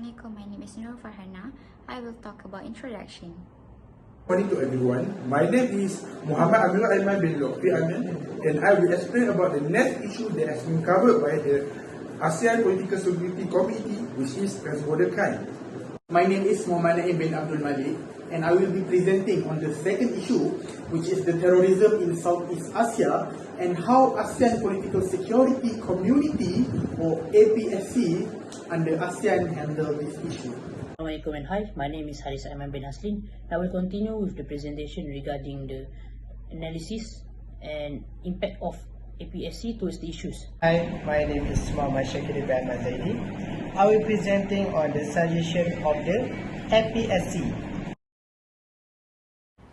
Assalamualaikum, my name is Nur Farhana. I will talk about introduction. Good morning to everyone. My name is Muhammad Amirul Aiman bin Lokri Amin, and I will explain about the next issue that has been covered by the ASEAN Political Security Committee, which is transborder crime. My name is Muhammad Naim bin Abdul Malik, and I will be presenting on the second issue, which is the terrorism in Southeast Asia and how ASEAN Political Security Community, or APSC, under ASEAN handle this issue. Assalamualaikum and hi, my name is Haris Aiman bin Haslin. I will continue with the presentation regarding the analysis and impact of APSC towards the issues. Hi, my name is Muhammad Shakir Ibrahim Zaidi. I will be presenting on the suggestion of the APSC.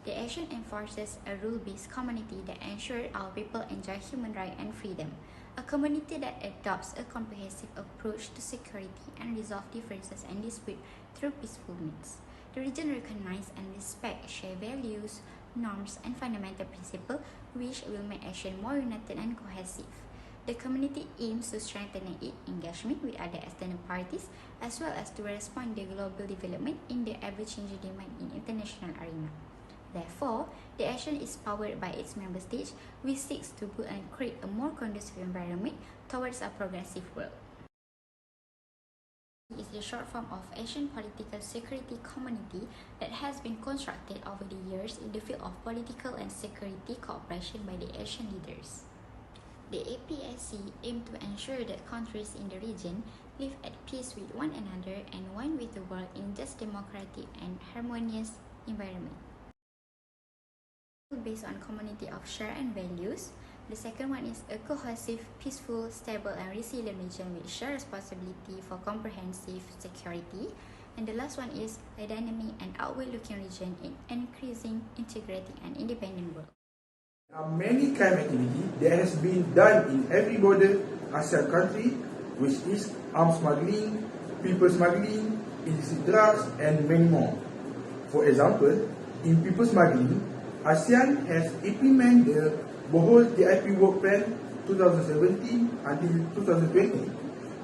The Asean enforces a rule-based community that ensures our people enjoy human rights and freedom. A community that adopts a comprehensive approach to security and resolve differences and disputes through peaceful means. The region recognizes and respects shared values, norms, and fundamental principles which will make Asean more united and cohesive. The community aims to strengthen its engagement with other external parties as well as to respond to global development in the ever-changing demand in international arena. Therefore, the Asean is powered by its member states, which seeks to build and create a more conducive environment towards a progressive world. It is the short form of Asian Political Security Community that has been constructed over the years in the field of political and security cooperation by the Asian leaders. The APSC aims to ensure that countries in the region live at peace with one another and one with the world in just democratic and harmonious environment. Based on community of share and values. The second one is a cohesive, peaceful, stable and resilient region with shared responsibility for comprehensive security. And the last one is a dynamic and outward-looking region in increasing, integrating and independent world. There are many crime activities that has been done in every border ASEAN country, which is arms smuggling, people smuggling, illicit drugs and many more. For example, in people smuggling, ASEAN has implemented the Bohol TIP Work Plan 2017 until 2020.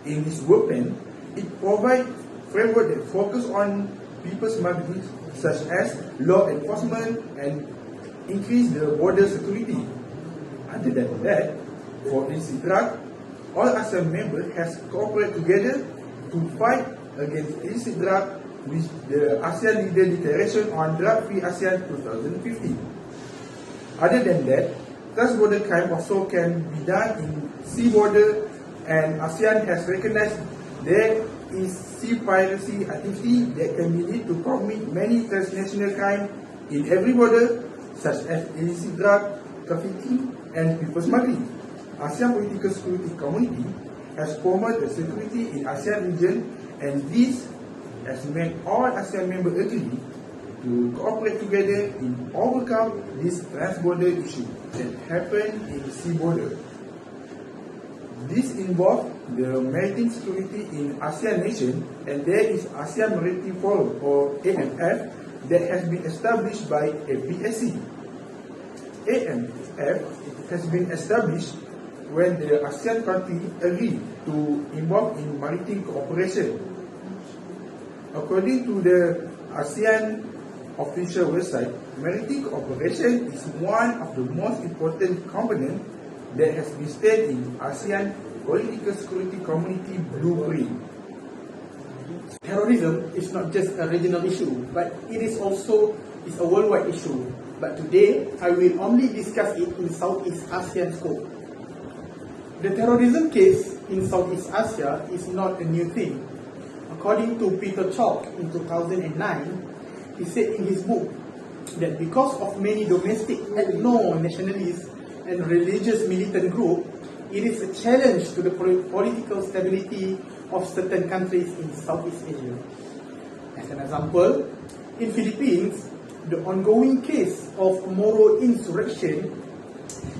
In this work plan, it provides framework that focus on people smuggling such as law enforcement and increase the border security. Other than that, for illicit drug, all ASEAN members has cooperated together to fight against illicit drug with the ASEAN Leader Declaration on Drug-Free ASEAN 2015. Other than that, cross-border crime also can be done in sea border, and ASEAN has recognized there is sea piracy activity that can be lead to commit many transnational crime in every border, such as illicit drug trafficking and people smuggling. ASEAN Political Security Community has promoted security in ASEAN region, and this has made all ASEAN members agree to cooperate together in overcome this transborder issue that happen in sea border. This involves the maritime security in ASEAN nation, and there is ASEAN Maritime Forum or AMF that has been established by APSC. AMF has been established when the ASEAN country agreed to involve in maritime cooperation. According to the ASEAN official website, maritime cooperation is one of the most important components that has been stated in ASEAN Political Security Community Blueprint. Terrorism is not just a regional issue, but it is also a worldwide issue. But today, I will only discuss it in Southeast Asian scope. The terrorism case in Southeast Asia is not a new thing. According to Peter Chalk in 2009, he said in his book that because of many domestic ethno-nationalist and religious militant groups, it is a challenge to the political stability of certain countries in Southeast Asia. As an example, in Philippines, the ongoing case of Moro insurrection,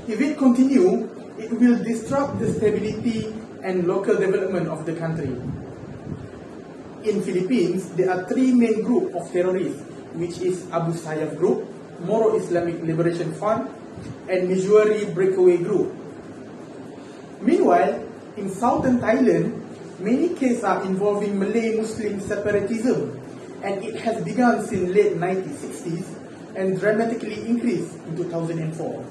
if it continues, it will disrupt the stability and local development of the country. In Philippines, there are three main groups of terrorists, which is Abu Sayyaf Group, Moro Islamic Liberation Front, and Missouri Breakaway Group. Meanwhile, in southern Thailand, Many cases are involving Malay-Muslim separatism, and it has begun since late 1960s and dramatically increased in 2004.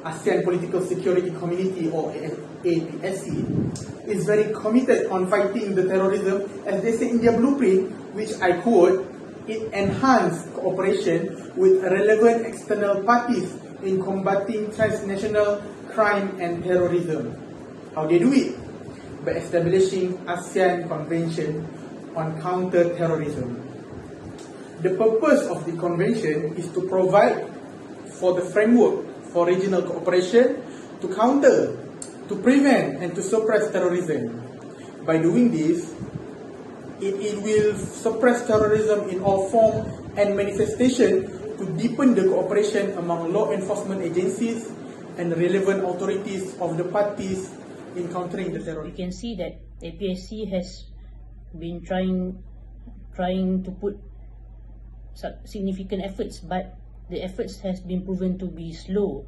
ASEAN Political Security Community, or APSC, is very committed on fighting the terrorism, as they say in their blueprint, which I quote, it enhanced cooperation with relevant external parties in combating transnational crime and terrorism. How they do it? By establishing ASEAN Convention on Counter-Terrorism. The purpose of the convention is to provide for the framework for regional cooperation to counter, to prevent, and to suppress terrorism. By doing this, it will suppress terrorism in all form and manifestation to deepen the cooperation among law enforcement agencies and relevant authorities of the parties in countering the terror. We can see that APSC has been trying to put significant efforts, but the efforts has been proven to be slow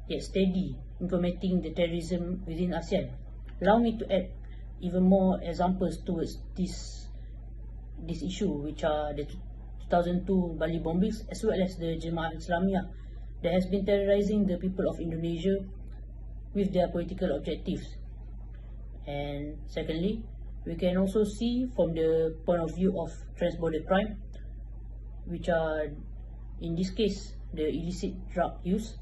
yet steady in combating the terrorism within ASEAN. Allow me to add even more examples towards this issue, which are the 2002 Bali bombings as well as the Jemaah Islamiyah that has been terrorizing the people of Indonesia with their political objectives. And secondly, we can also see from the point of view of trans-border crime, which are in this case the illicit drug use.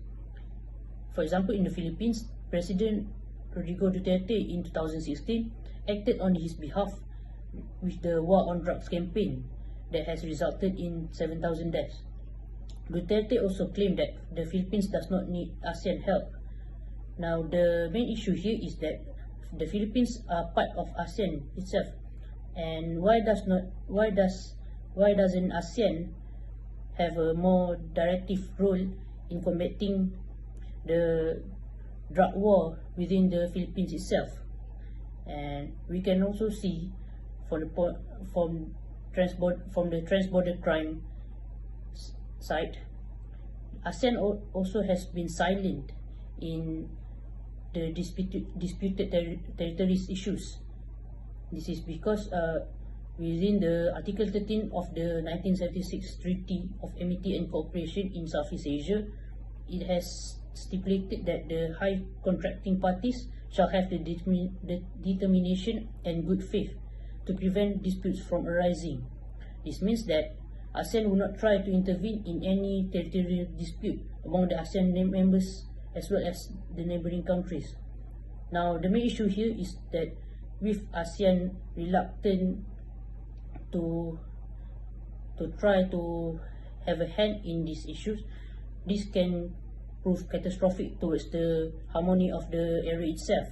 For example, in the Philippines, President Rodrigo Duterte in 2016 acted on his behalf with the War on Drugs campaign that has resulted in 7,000 deaths. Duterte also claimed that the Philippines does not need ASEAN help. Now, the main issue here is that the Philippines are part of ASEAN itself, and why doesn't ASEAN have a more directive role in combating the drug war within the Philippines itself? And we can also see from the trans-border crime side, ASEAN also has been silent in the disputed territories issues. This is because within the Article 13 of the 1976 Treaty of Amity and Cooperation in Southeast Asia, it has stipulated that the high contracting parties shall have the determination and good faith to prevent disputes from arising. This means that ASEAN will not try to intervene in any territorial dispute among the ASEAN members as well as the neighboring countries. Now, the main issue here is that with ASEAN reluctant to try to have a hand in these issues, this can prove catastrophic towards the harmony of the area itself,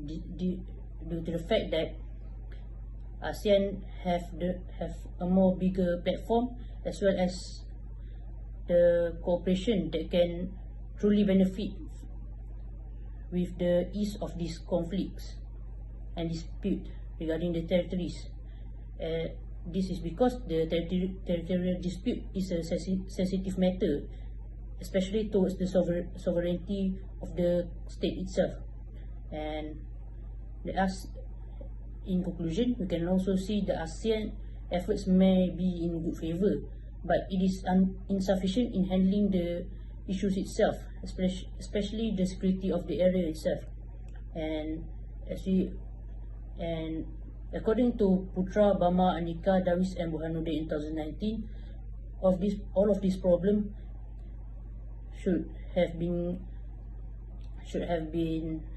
due to the fact that ASEAN have a more bigger platform as well as the cooperation that can truly benefit with the ease of these conflicts and dispute regarding the territories. This is because the territorial dispute is a sensitive matter, especially towards the sovereignty of the state itself. And in conclusion, we can also see the ASEAN efforts may be in good favor, but it is insufficient in handling the issues itself, especially the security of the area itself. And according to Putra, Bama, Anika, Dawis, and Burhanuddin in 2019, all of these problems should have been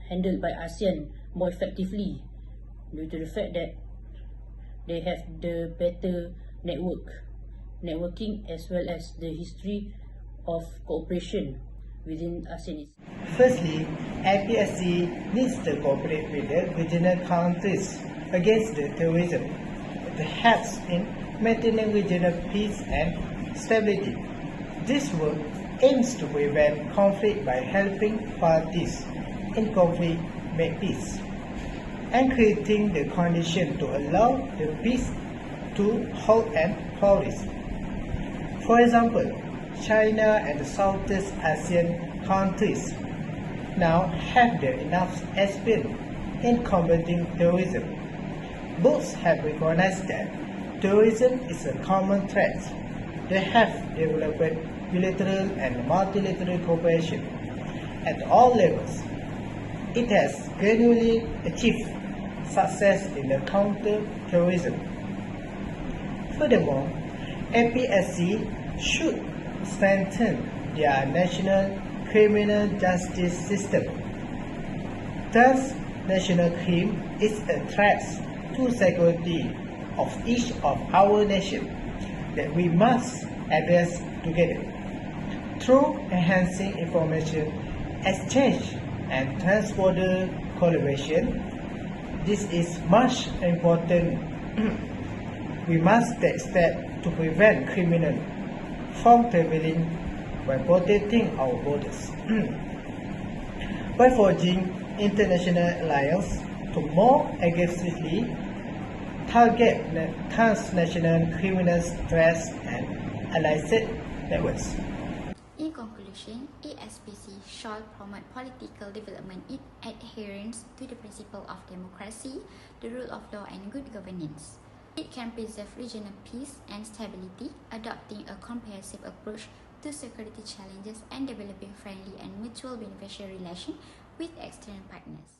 handled by ASEAN more effectively, due to the fact that they have the better networking as well as the history of cooperation within ASEAN. Firstly, APSC needs to cooperate with the regional countries against the terrorism. It helps in maintaining regional peace and stability. This work aims to prevent conflict by helping parties in conflict make peace and creating the condition to allow the peace to hold and flourish. For example, China and the Southeast Asian countries now have enough experience in combating terrorism. Both have recognized that terrorism is a common threat. They have developed bilateral and multilateral cooperation at all levels. It has gradually achieved success in the counter-terrorism. Furthermore, APSC should strengthen their national criminal justice system. Transnational crime is a threat to security of each of our nations that we must address together. Through enhancing information exchange and transborder collaboration, this is much important. We must take steps to prevent criminals from traveling by protecting our borders. By forging international alliances to more aggressively target transnational criminal threats and illicit networks. In conclusion, ASPC shall promote political development in adherence to the principle of democracy, the rule of law and good governance. It can preserve regional peace and stability, adopting a comprehensive approach to security challenges and developing friendly and mutual beneficial relations with external partners.